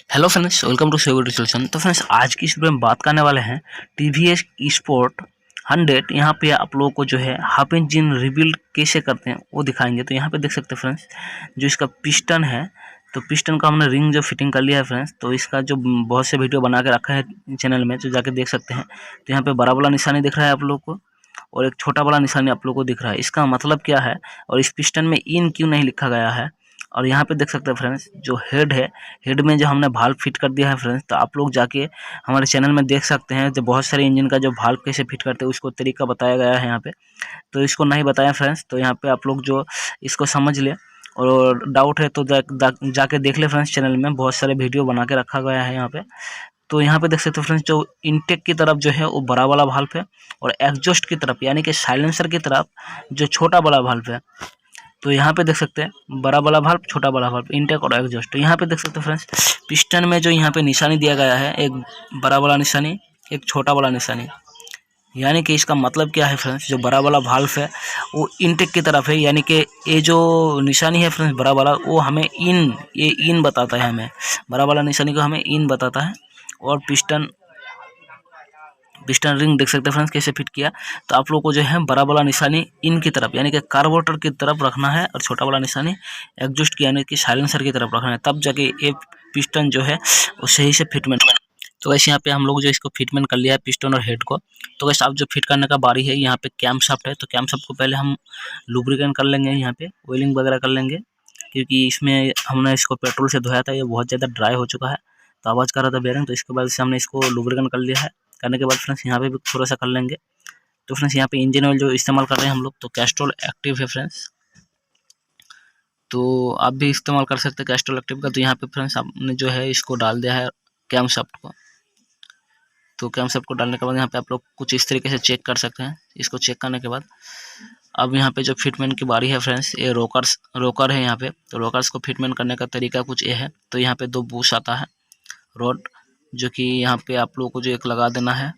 Hello friends, welcome to सेविटी solution. तो friends, आज की इस वीडियो में बात करने वाले हैं टीवीएस स्पोर्ट 100। यहाँ पे आप लोगों को जो है हाफ इंजन रिबिल्ड कैसे करते हैं वो दिखाएंगे। तो यहाँ पे देख सकते हैं फ्रेंड्स, जो इसका पिस्टन है, तो पिस्टन का हमने रिंग जो फिटिंग कर लिया है फ्रेंड्स। तो इसका जो बहुत से वीडियो बना के रखा है चैनल में, तो जाके देख सकते हैं। तो यहाँ पे बड़ा वाला निशानी दिख रहा है आप लोग को, और एक छोटा वाला निशानी आप लोग को दिख रहा है। इसका मतलब क्या है, और इस पिस्टन में इन क्यों नहीं लिखा गया है। और यहाँ पे देख सकते हैं फ्रेंड्स, जो हेड है, हेड में जो हमने भाल्व फिट कर दिया है फ्रेंड्स। तो आप लोग जाके हमारे चैनल में देख सकते हैं, जो बहुत सारे इंजन का जो भाल्व कैसे फिट करते हैं उसको तरीका बताया गया है यहाँ पे। तो इसको नहीं बताया फ्रेंड्स, तो यहाँ पे आप लोग जो इसको समझ ले, और डाउट है तो जाके देख ले फ्रेंड्स। चैनल में बहुत सारे वीडियो बना के रखा गया है यहाँ पे। तो यहाँ पे देख सकते हो फ्रेंड्स, जो इनटेक की तरफ जो है वो बड़ा वाला भाल्व है, और एग्जॉस्ट की तरफ यानी कि साइलेंसर की तरफ जो छोटा बड़ा भाल्व है। तो यहाँ पे देख सकते हैं बड़ा वाला भाल्व, छोटा बड़ा भाल्व, इनटेक और एग्जॉस्ट। तो यहाँ पे देख सकते हैं फ्रेंड्स, पिस्टन में जो यहाँ पे निशानी दिया गया है, एक बड़ा वाला निशानी, एक छोटा वाला निशानी। यानी कि इसका मतलब क्या है फ्रेंड्स, जो बड़ा वाला भाल्व है वो इनटेक की तरफ है, यानी कि ये जो निशानी है फ्रेंड्स बड़ा वाला, वो हमें ये इन बताता है। हमें बड़ा वाला निशानी को हमें इन बताता है। और पिस्टन रिंग देख सकते हैं फ्रेंड्स कैसे फिट किया। तो आप लोग को जो है बड़ा वाला निशानी इन की तरफ यानी कि कार्बोरेटर की तरफ रखना है, और छोटा वाला निशानी एग्जॉस्ट की यानी कि साइलेंसर की तरफ रखना है, तब जाके ये पिस्टन जो है वो सही से फिटमेंट। तो वैसे यहाँ पे हम लोग जो इसको फिटमेंट कर लिया है पिस्टन और हेड को। तो वैसे आप जो फिट करने का बारी है, यहाँ पे कैम शाफ्ट है, तो कैम शाफ्ट को पहले हम लुब्रिकेंट कर लेंगे, यहाँ पे ऑयलिंग वगैरह कर लेंगे, क्योंकि इसमें हमने इसको पेट्रोल से धोया था, ये बहुत ज़्यादा ड्राई हो चुका है, तो आवाज़ कर रहा था बेरिंग। तो इसके बाद से हमने इसको लुब्रिकेंट कर लिया है। करने के बाद फ्रेंड्स यहाँ पे भी थोड़ा सा कर लेंगे। तो फ्रेंड्स यहाँ पे इंजन ऑयल जो इस्तेमाल कर रहे हैं हम लोग, तो कैस्ट्रॉल एक्टिव है फ्रेंड्स, तो आप भी इस्तेमाल कर सकते हैं कैस्ट्रॉल एक्टिव का। तो यहाँ पे फ्रेंड्स आपने जो है इसको डाल दिया है कैम शाफ्ट को। तो कैम शाफ्ट को डालने के बाद यहाँ पे आप लोग कुछ इस तरीके से चेक कर सकते हैं। इसको चेक करने के बाद अब यहाँ पे जो फिटमेंट की बारी है फ्रेंड्स, ये रोकर है यहाँ पे। तो रोकर्स को फिटमेंट करने का तरीका कुछ ये है। तो यहाँ पे 2 बुश आता है रॉड, जो कि यहाँ पे आप लोगों को जो एक लगा देना है,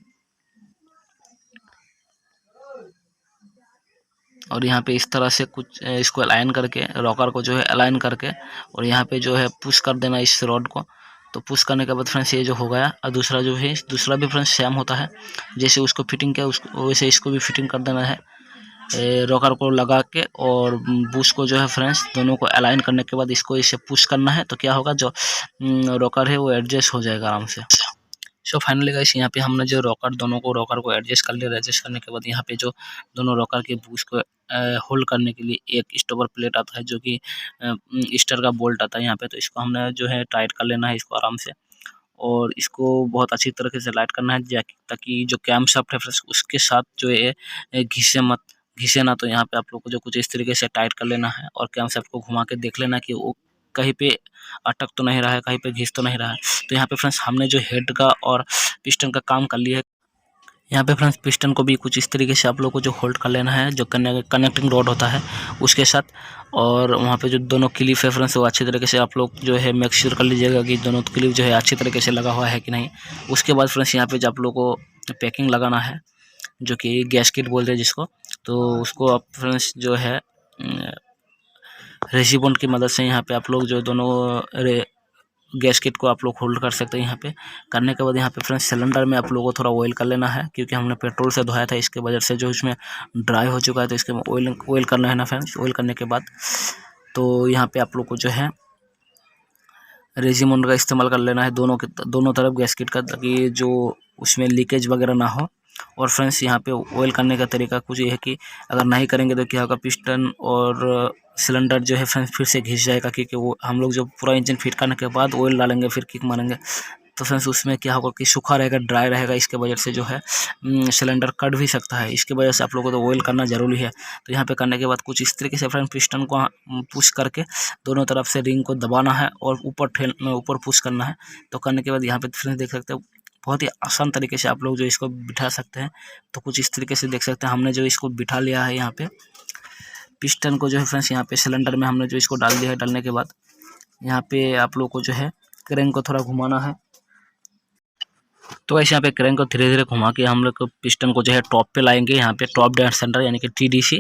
और यहाँ पे इस तरह से कुछ इसको अलाइन करके, रॉकर को जो है अलाइन करके, और यहाँ पे जो है पुश कर देना इस रॉड को। तो पुश करने के बाद फ्रेंड्स ये जो हो गया। और दूसरा जो है, दूसरा भी फ्रेंड्स सेम होता है, जैसे उसको फिटिंग किया उसको वैसे इसको भी फिटिंग कर देना है रॉकर को लगा के। और बुश को जो है फ्रेंड्स दोनों को अलाइन करने के बाद इसको इसे पुश करना है। तो क्या होगा, जो रॉकर है वो एडजस्ट हो जाएगा आराम से। सो फाइनली गाइस, यहाँ पे हमने जो दोनों को रॉकर को एडजस्ट कर लिया। एडजस्ट करने के बाद यहाँ पे जो दोनों रॉकर के बुश को होल्ड करने के लिए एक स्टॉपर प्लेट आता है, जो कि स्टर का बोल्ट आता है यहाँ पे। तो इसको हमने जो है टाइट कर लेना है इसको आराम से, और इसको बहुत अच्छी तरीके से लाइट करना है, ताकि जो कैम शाफ्ट है फ्रेंड्स उसके साथ जो है घिसे ना। तो यहाँ पे आप लोग को जो कुछ इस तरीके से टाइट कर लेना है, और कैम शाफ्ट को घुमा के देख लेना कि वो कहीं पे अटक तो नहीं रहा है, कहीं पे घिस तो नहीं रहा है। तो यहाँ पे फ्रेंड्स हमने जो हेड का और पिस्टन का काम कर लिया है। यहाँ पे फ्रेंड्स पिस्टन को भी कुछ इस तरीके से आप लोग को जो होल्ड कर लेना है, जो कनेक्टिंग रॉड होता है उसके साथ। और वहाँ पे जो दोनों क्लिप है फ्रेंड्स, वो अच्छी तरीके से आप लोग जो है मेक श्योर कर लीजिएगा कि दोनों क्लिप जो है अच्छी तरीके से लगा हुआ है कि नहीं। उसके बाद फ्रेंड्स यहाँ पे जो आप लोग को पैकिंग लगाना है, जो कि गैस्केट बोलते हैं जिसको, तो उसको आप फ्रेंड्स जो है रेसिबोंड की मदद से यहाँ पे आप लोग जो दोनों गैस्केट को आप लोग होल्ड कर सकते हैं। यहाँ पे करने के बाद यहाँ पे फ्रेंड्स सिलेंडर में आप लोगों को थोड़ा ऑयल कर लेना है, क्योंकि हमने पेट्रोल से धोया था, इसके वजह से जो इसमें ड्राई हो चुका है। तो इसके ऑयल करना है ना फ्रेंड्स। ऑयल करने के बाद तो यहाँ पे आप लोग को जो है रेजिमोंड का इस्तेमाल कर लेना है दोनों तरफ गैस्केट का, ताकि जो उसमें लीकेज वगैरह ना हो। और फ्रेंड्स यहाँ पे ऑयल करने का तरीका कुछ ये है कि अगर नहीं करेंगे तो क्या होगा, पिस्टन और सिलेंडर जो है फ्रेंड्स फिर से घिस जाएगा, क्योंकि वो हम लोग जो पूरा इंजन फिट करने के बाद ऑयल डालेंगे फिर किक मारेंगे, तो फ्रेंड्स उसमें क्या होगा कि सूखा रहेगा, ड्राई रहेगा। इसके वजह से जो है सिलेंडर कट भी सकता है। इसके वजह से आप लोगों को तो ऑयल करना ज़रूरी है। तो यहाँ पे करने के बाद कुछ इस तरीके से फ्रेंड पिस्टन को पुश करके दोनों तरफ से रिंग को दबाना है, और ऊपर पुश करना है। तो करने के बाद यहाँ पे फ्रेंड्स देख सकते हो, बहुत ही आसान तरीके से आप लोग जो इसको बिठा सकते हैं। तो कुछ इस तरीके से देख सकते हैं, हमने जो इसको बिठा लिया है यहाँ पे पिस्टन को जो है फ्रेंड्स, यहाँ पे सिलेंडर में हमने जो इसको डाल दिया है। डालने के बाद यहाँ पे आप लोग को जो है क्रेंक को थोड़ा घुमाना है। तो ऐसे यहाँ पे क्रेंक को धीरे धीरे घुमा के हम लोग पिस्टन को जो है टॉप पे लाएंगे, यहाँ पे टॉप डेड सेंटर यानी कि TDC।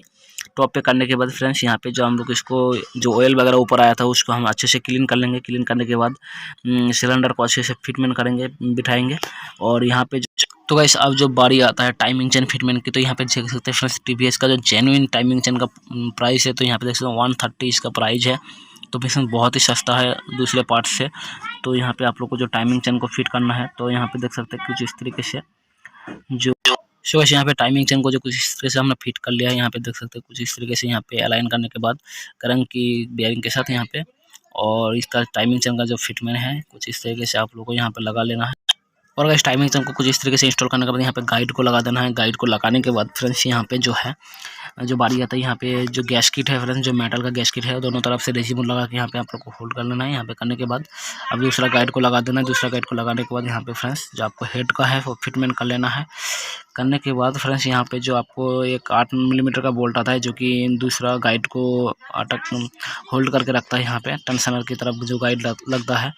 टॉप पे करने के बाद फ्रेंड्स यहाँ पे जो हम लोग इसको जो ऑयल वगैरह ऊपर आया था उसको हम अच्छे से क्लीन कर लेंगे। क्लीन करने के बाद सिलेंडर को अच्छे से फिटमेंट करेंगे, बिठाएंगे। और यहाँ पे तो गाइस अब जो बारी आता है टाइमिंग चेन फिटमेंट की, तो यहाँ पे देख सकते हैं फ्रेंड्स टीवीएस का जो जेन्युइन टाइमिंग चेन का प्राइस है, तो यहाँ पे देख सकते हैं 130 इसका प्राइस है। तो फ्रेंड्स बहुत ही सस्ता है दूसरे पार्ट से। तो यहाँ पे आप लोग को जो टाइमिंग चेन को फिट करना है, तो यहाँ पे देख सकते हैं कुछ इस तरीके से जो यहाँ पे टाइमिंग चेन को जो कुछ इस तरह से हमने फिट कर लिया है। यहाँ पे देख सकते हैं कुछ इस तरीके से यहाँ पे अलाइन करने के बाद करंट की बेयरिंग के साथ यहाँ पे, और इसका टाइमिंग चेन का जो फिटमेंट है कुछ इस तरीके से आप लोग को यहाँ पे लगा लेना है। और इस टाइमिंग चेन को कुछ इस तरीके से इंस्टॉल करने के बाद यहाँ पे गाइड को लगा देना है। गाइड को लगाने के बाद फ्रेंड्स यहाँ पे जो है जो बारी आता है, यहाँ पे जो गैस किट है फ्रेंड्स, जो मेटल का गैस किट है, दोनों तरफ से रेजिमोट लगा के यहाँ पे आप लोग को होल्ड कर लेना है। यहाँ पे करने के बाद अब दूसरा गाइड को लगा देना है। दूसरा गाइड को लगाने के बाद यहाँ पे फ्रेंड्स जो आपको हेड का है वो फिटमेंट कर लेना है। करने के बाद फ्रेंड्स यहाँ पे जो आपको एक 8 मिलीमीटर का बोल्ट आता है, जो कि दूसरा गाइड को अटक होल्ड करके रखता है। यहाँ पे टेंशनर की तरफ जो गाइड लगता है,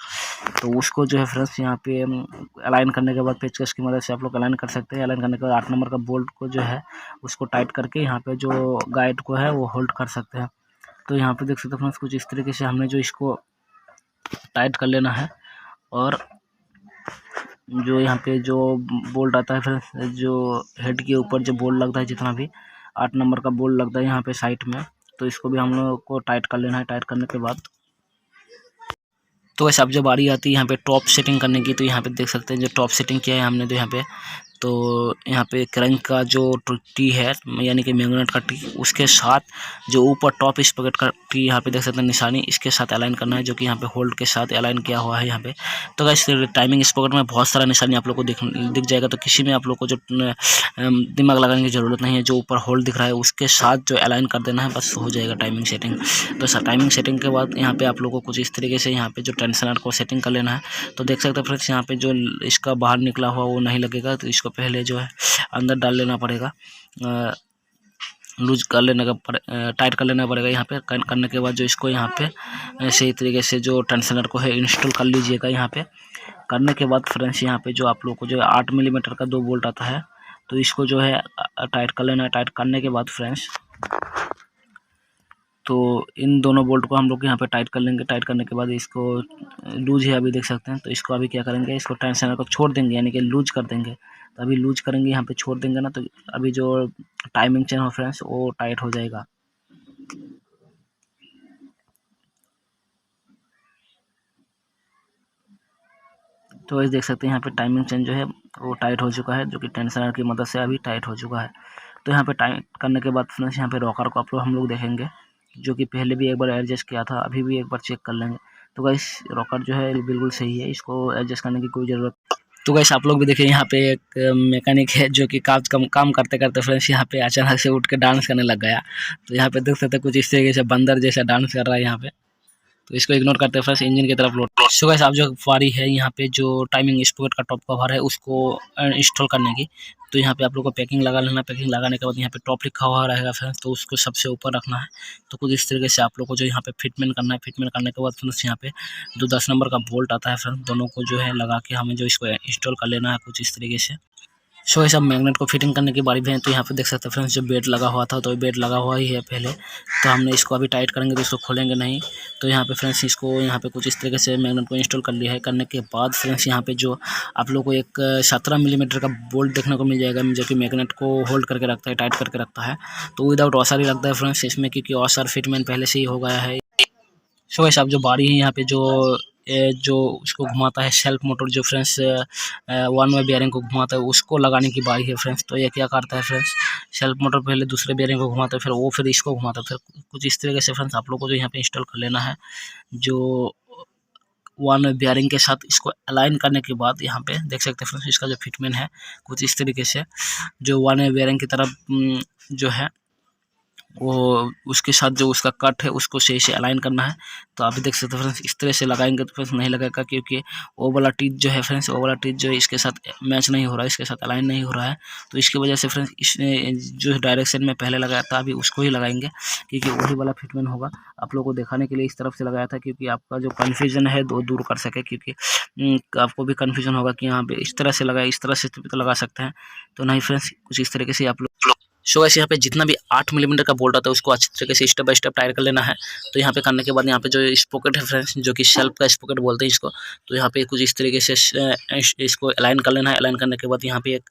तो उसको जो है फ्रेंड्स यहाँ पे अलाइन करने के बाद पेचकस की मदद से आप लोग अलाइन कर सकते हैं। अलाइन करने के बाद 8 नंबर का बोल्ट को जो है उसको टाइट करके यहाँ पे जो गाइड को है वो होल्ड कर सकते हैं। तो यहाँ पे देख सकते हैं फ्रेंड्स कुछ इस तरीके से हमने जो इसको टाइट कर लेना है। और जो यहाँ पे जो बोल्ट आता है फ्रेंड्स, जो हेड के ऊपर जो बोल्ट लगता है, जितना भी 8 नंबर का बोल्ट लगता है यहाँ पे साइड में, तो इसको भी हम लोग को टाइट कर लेना है। टाइट करने के बाद तो वैसे अब जब बारी आती है यहाँ पे टॉप सेटिंग करने की, तो यहाँ पे देख सकते हैं जो टॉप सेटिंग किया है हमने, तो यहाँ पे यहाँ पे क्रंक का जो टी है, यानी कि मैग्नेट का टी, उसके साथ जो ऊपर टॉप स्पॉकेट का टी यहाँ पे देख सकते हैं निशानी, इसके साथ अलाइन करना है, जो कि यहाँ पे होल्ड के साथ अलाइन किया हुआ है यहाँ पे। तो गाइस टाइमिंग स्पॉकेट में बहुत सारा निशानी आप लोग को दिख जाएगा, तो किसी में आप लोग को जो दिमाग लगाने की ज़रूरत नहीं है। जो ऊपर होल्ड दिख रहा है उसके साथ जो अलाइन कर देना है, बस हो जाएगा टाइमिंग सेटिंग। तो टाइमिंग सेटिंग के बाद यहाँ पे आप लोग को कुछ इस तरीके से यहाँ पे जो टेंशनर को सेटिंग कर लेना है। तो देख सकते हैं फ्रेंड्स यहाँ पे जो इसका बाहर निकला हुआ वो नहीं लगेगा, तो इसको पहले जो है अंदर डाल लेना पड़ेगा, लूज कर लेने का टाइट कर लेना पड़ेगा। यहाँ पे करने के बाद जो इसको यहाँ पे सही तरीके से जो टेंशनर को है इंस्टॉल कर लीजिएगा। यहाँ पे करने के बाद फ्रेंड्स यहाँ पे जो आप लोग को जो 8 मिलीमीटर का 2 बोल्ट आता है, तो इसको जो है टाइट कर लेना है। टाइट करने के बाद फ्रेंड्स तो इन दोनों बोल्ट को हम लोग यहाँ पे टाइट कर लेंगे। टाइट करने के बाद इसको लूज है अभी देख सकते हैं, तो इसको अभी क्या करेंगे, इसको टेंशनर को छोड़ देंगे, यानी कि लूज कर देंगे। तो अभी लूज करेंगे, यहाँ पे छोड़ देंगे ना, तो अभी जो टाइमिंग चेन हो फ्रेंड्स वो टाइट हो जाएगा। तो इस देख सकते हैं यहाँ पे टाइमिंग चेन जो है वो टाइट हो चुका है, जो कि टेंशनर की मदद से अभी टाइट हो चुका है। तो यहाँ पे टाइट करने के बाद फ्रेंड्स यहाँ पे रॉकर को हम लोग देखेंगे, जो कि पहले भी एक बार एडजस्ट किया था, अभी भी एक बार चेक कर लेंगे। तो गाइस रॉकर जो है बिल्कुल सही है, इसको एडजस्ट करने की कोई ज़रूरत। तो गाइस आप लोग भी देखिए यहाँ पे एक मैकेनिक है, जो कि काम करते करते फ्रेंड्स यहाँ पे अचानक से उठ के डांस करने लग गया। तो यहाँ पे देख सकते हैं कुछ इस तरीके से बंदर जैसा डांस कर रहा है यहाँ पे। तो इसको इग्नोर करते हैं फ्रेंड्स, इंजन की तरफ लोड। सो गाइस आप जो बारी है यहाँ पे जो टाइमिंग स्पॉकेट का टॉप कवर है उसको इंस्टॉल करने की, तो यहाँ पे आप लोग को पैकिंग लगा लेना। पैकिंग लगाने के बाद यहाँ पे टॉप लिखा हुआ रहेगा फ्रेंड्स, तो उसको सबसे ऊपर रखना है। तो कुछ इस तरीके से आप लोग को जो यहाँ पे फिटमेंट करना है। फिटमेंट करने के बाद फ्रेंड्स यहाँ पे जो 10 नंबर का बोल्ट आता है फ्रेंड्स, दोनों को जो है लगा के हमें जो इसको इंस्टॉल कर लेना है कुछ इस तरीके से। सो ये सब मैग्नेट को फिटिंग करने की बारी भी है। तो यहाँ पे देख सकते हैं फ्रेंड्स जो बेड लगा हुआ था, तो बेड लगा हुआ ही है पहले, तो हमने इसको अभी टाइट करेंगे, तो इसको खोलेंगे नहीं। तो यहाँ पे फ्रेंड्स इसको यहाँ पे कुछ इस तरीके से मैग्नेट को इंस्टॉल कर लिया है। करने के बाद फ्रेंड्स यहाँ पे जो आप लोग को एक 17 मिलीमीटर का बोल्ट देखने को मिल जाएगा, जो कि मैग्नेट को होल्ड करके रखता है, टाइट करके रखता है। तो विदाउट वॉशर ही लगता है फ्रेंड्स इसमें, क्योंकि वॉशर फिटमेंट पहले से ही हो गया है। सो वैसे अब जो बारी है यहाँ पे जो उसको घुमाता है सेल्फ मोटर, जो फ्रेंड्स 1 वे बेयरिंग को घुमाता है, उसको लगाने की बारी है फ्रेंड्स। तो ये क्या करता है फ्रेंड्स, सेल्फ मोटर पहले दूसरे बेयरिंग को घुमाता है, फिर इसको घुमाता है। फिर कुछ इस तरीके से फ्रेंड्स आप लोग को जो यहाँ पे इंस्टॉल कर लेना है। जो 1 वे बेयरिंग के साथ इसको अलाइन करने के बाद यहाँ पे देख सकते हैं फ्रेंड्स इसका जो फिटमेंट है कुछ इस तरीके से, जो 1 वे बेयरिंग की तरफ जो है वो उसके साथ जो उसका कट है उसको सही से अलाइन करना है। तो आप भी देख सकते हैं फ्रेंड्स, इस तरह से लगाएंगे तो फ्रेंड्स नहीं लगेगा, क्योंकि वो वाला टीथ जो है फ्रेंड्स, वो वाला टीथ जो है इसके साथ मैच नहीं हो रहा है, इसके साथ अलाइन नहीं हो रहा है। तो इसकी वजह से फ्रेंड्स इस जो डायरेक्शन में पहले लगाया था अभी उसको ही लगाएंगे, क्योंकि वही वाला फिटमेंट होगा। आप लोग को दिखाने के लिए इस तरफ से लगाया था, क्योंकि आपका जो कन्फ्यूजन है वो दूर कर सके, क्योंकि आपको भी कन्फ्यूजन होगा कि यहाँ पे इस तरह से लगाए, इस तरह से तो लगा सकते हैं। तो नहीं फ्रेंड्स, कुछ इस तरीके से आप लोग सो वैसे यहाँ पे जितना भी 8 मिलीमीटर का बोल्ट आता है उसको अच्छी तरीके से स्टेप बाय स्टेप टायर कर लेना है। तो यहाँ पे करने के बाद यहाँ पे जो स्पॉकेट है फ्रेंड्स, जो कि शेल्फ का स्पॉकेट बोलते हैं इसको, तो यहाँ पे कुछ इस तरीके से इसको अलाइन कर लेना है। अलाइन करने के बाद यहाँ पे एक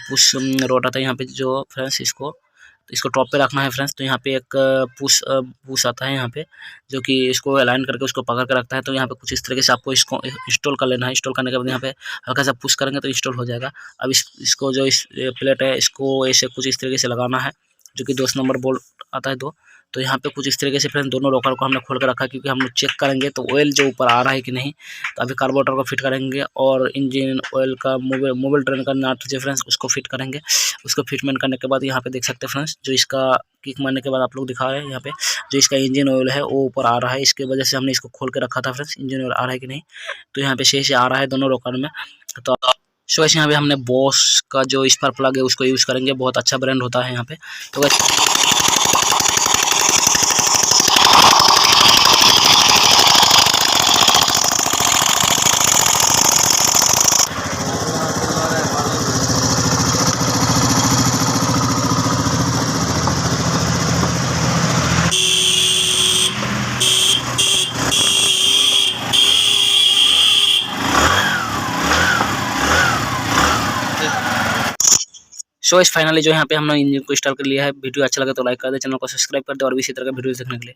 पुश रोड आता है यहाँ पे जो फ्रेंड्स, इसको टॉप पे रखना है फ्रेंड्स। तो यहाँ पे एक पुश आता है यहाँ पे, जो कि इसको अलाइन करके उसको पकड़ के रखता है। तो यहाँ पे कुछ इस तरीके से आपको इसको इंस्टॉल कर लेना है। इंस्टॉल करने के बाद यहाँ पे हल्का सा पुश करेंगे तो इंस्टॉल हो जाएगा। अब इसको जो इस प्लेट है इसको ऐसे कुछ इस तरीके से लगाना है, जो कि 2 नंबर बोल्ट आता है 2। तो यहाँ पे कुछ इस तरीके से फ्रेंड्स दोनों रॉकर को हमने खोल कर रखा, क्योंकि हम लोग चेक करेंगे तो ऑयल जो ऊपर आ रहा है कि नहीं। तो अभी कार्बोरेटर को फिट करेंगे और इंजन ऑयल का मोबिल ट्रेन का नट जो फ्रेंड्स उसको फिट करेंगे। उसको फिटमेंट करने के बाद यहाँ पे देख सकते हैं फ्रेंड्स, जो इसका किक मारने के बाद आप लोग दिखा रहे हैं यहाँ पे जो इसका इंजन ऑयल है वो ऊपर आ रहा है। इसके वजह से हमने इसको खोल के रखा था फ्रेंड्स, इंजन ऑयल आ रहा है कि नहीं। तो यहाँ पे सही से आ रहा है दोनों रॉकर में। तो सो वैसे यहाँ पे हमने बॉस का जो स्पार्क प्लग है उसको यूज़ करेंगे, बहुत अच्छा ब्रांड होता है यहाँ पे। तो इस फाइनली जो यहाँ पे हमने इंजन को इंस्टॉल कर लिया है। वीडियो अच्छा लगा तो लाइक कर दे, चैनल को सब्सक्राइब कर दे और भी इसी तरह का वीडियो देखने के लिए।